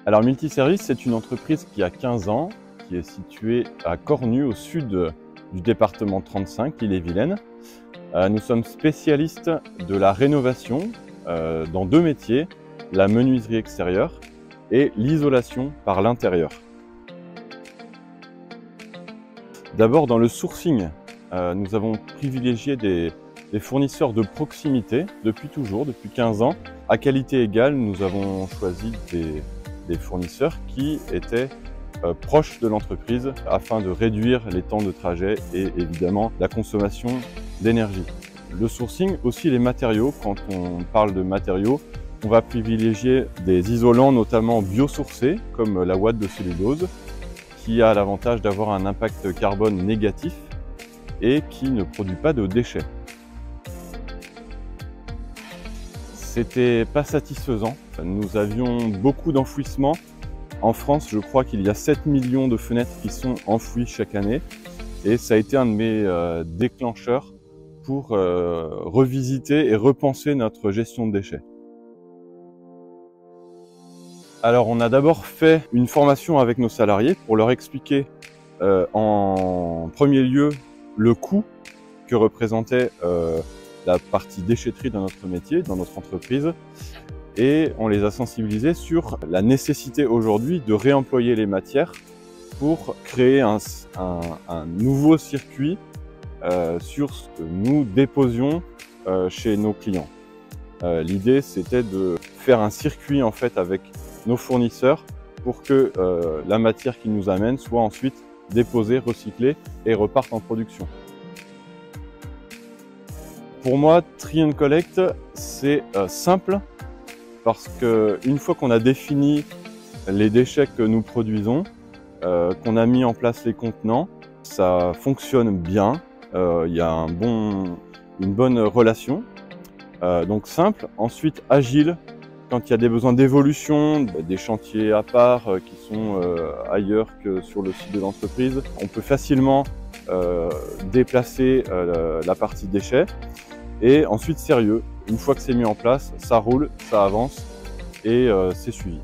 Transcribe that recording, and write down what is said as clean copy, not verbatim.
Alors Multiservice, c'est une entreprise qui a 15 ans, qui est située à Cornu, au sud du département 35, Ille-et-Vilaine. Nous sommes spécialistes de la rénovation dans deux métiers, la menuiserie extérieure et l'isolation par l'intérieur. D'abord, dans le sourcing, nous avons privilégié des fournisseurs de proximité depuis toujours, depuis 15 ans. À qualité égale, nous avons choisi des fournisseurs qui étaient proches de l'entreprise afin de réduire les temps de trajet et évidemment la consommation d'énergie. Le sourcing, aussi les matériaux. Quand on parle de matériaux, on va privilégier des isolants notamment biosourcés comme la ouate de cellulose qui a l'avantage d'avoir un impact carbone négatif et qui ne produit pas de déchets. C'était pas satisfaisant. Nous avions beaucoup d'enfouissements. En France, je crois qu'il y a 7 millions de fenêtres qui sont enfouies chaque année. Et ça a été un de mes déclencheurs pour revisiter et repenser notre gestion de déchets. Alors, on a d'abord fait une formation avec nos salariés pour leur expliquer en premier lieu le coût que représentait la partie déchetterie dans notre métier, dans notre entreprise, et on les a sensibilisés sur la nécessité aujourd'hui de réemployer les matières pour créer un nouveau circuit sur ce que nous déposions chez nos clients. L'idée, c'était de faire un circuit en fait avec nos fournisseurs pour que la matière qu'ils nous amènent soit ensuite déposée, recyclée et reparte en production. Pour moi, Try & Collect, c'est simple parce qu'une fois qu'on a défini les déchets que nous produisons, qu'on a mis en place les contenants, ça fonctionne bien, il y a une bonne relation. Donc simple, ensuite agile, quand il y a des besoins d'évolution, des chantiers à part qui sont ailleurs que sur le site de l'entreprise, on peut facilement déplacer la partie déchets. Et ensuite sérieux, une fois que c'est mis en place, ça roule, ça avance et c'est suivi.